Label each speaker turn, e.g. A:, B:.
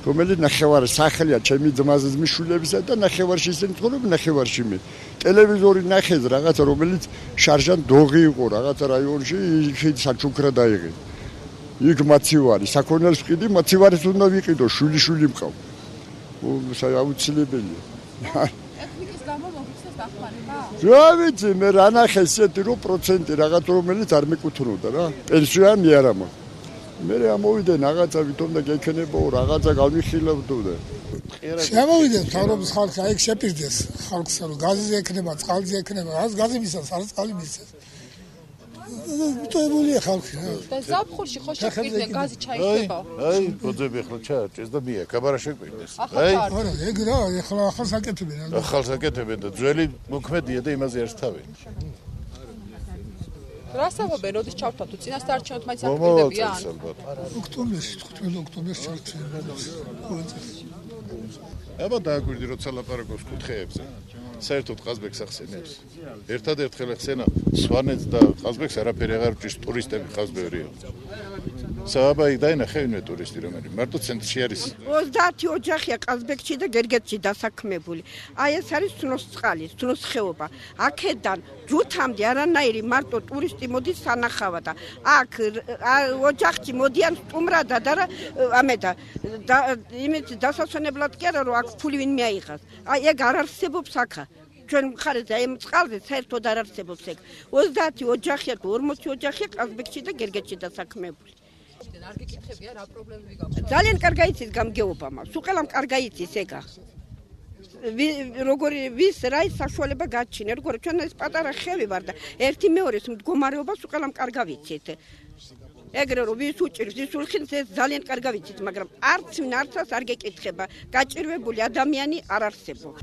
A: რომელიც ნახევარი სახელია ჩემი ძმაზე მიშულებისა და ნახევარში ისინი ცხოვრობენ, ნახევარში მე. ტელევიზორი ნახეს რაღაცა, რომელიც შარჟან დოღი იყო რაღაცა რაიონში, იქ საჩუქრა დაიღე. იქ მაცივარი, საქონელს ვყიდი, მაცივარის უნდა ვიყიდო, შვილი მყავ. აუცილებელია.
B: ეთნიკის გამო მოგიწევს დახმარება?
A: რა ვიცი, მე რა ნახე ესეთი რო პროცენტი რაღაც რომელიც არ მეკუთვნოდა რა. პენსიონერი არა მაგ. მე ამოვიდე რაღაცა ვითომ და გექნებო რაღაცა გავიხილავდო და
C: შემოვიდე თავრობის ხალხი აი შეპირდეს ხალხს რომ გაზი ექნება, წყალზე ექნება, რაც გაზი მისცეს, რაც წყალი მისცეს. მიტოვებულია ხალხი რა.
B: და ზაფხულში ხო შეგვიძლია გაზი ჩაიხება?
D: აი, ბოძები ახლა ჩააჭეს და მია, კაბარა შეგვიძლია.
B: აი,
C: არა, ეგ რა, ახლა ახალს აკეთებენ.
D: ახალს აკეთებენ და ძველი მოქმედია და იმაზე არის თავი.
B: რასავობენ, როდის ჩავთვალ თუ წინასწარ არჩევნოთ მაინც აქტივდებიან?
C: ოქტომბერში, 15 ოქტომბერში ჩარჩენილ.
D: აბა დააგვირდი როცა ლაპარაკობს კუთხეებზე. საერთოდ ყაზბეგს ახსენებს. ერთადერთ ხელ ახსენა სვანეთს და ყაზბეგს არაფერი აღარ ჭირს, ტურისტები ყავს ბევრია. სააბაი დაინახე ვინმე ტურისტი რომელიც მარტო ცენტრში არის.
E: 30 ოჯახია ყაზბეგში და გერგეთში დასაქმებული. აი ეს არის სნოსწყალი, სნოსხეობა. აქედან ჯუთამდე არანაირი მარტო ტურისტი მოდის სანახავად. აქ ოჯახში მოდიან სტუმრად და ამედა იმით დასასვენებლად კი არა რომ აქ ფული ვინმე აიღას. აი ეგ არ არსებობს აქა. ჩვენ მხარეზე აი წყალზე საერთოდ არ არსებობს ეგ. 30 ოჯახია თუ 40 ოჯახია ყაზბეგში და გერგეთში დასაქმებული.
B: არ გიკითხებია რა პრობლემები გაქვს?
E: ძალიან კარგი იცის გამგეობა მაქვს. უყელამ კარგი იცის ეგა. როგორი ვის რა ის საშუალება გაჩინა, როგორ ჩვენ ეს პატარა ხევი ვარ და ერთი მეორეს მდგომარეობას უყელამ კარგი ვიცით. ეგრე რომ ვის უჭირს, ის ულხინს ეს ძალიან კარგი ვიცით, მაგრამ არც ვინ არცას არ გეკითხება. გაჭირვებული ადამიანი არ არსებობს.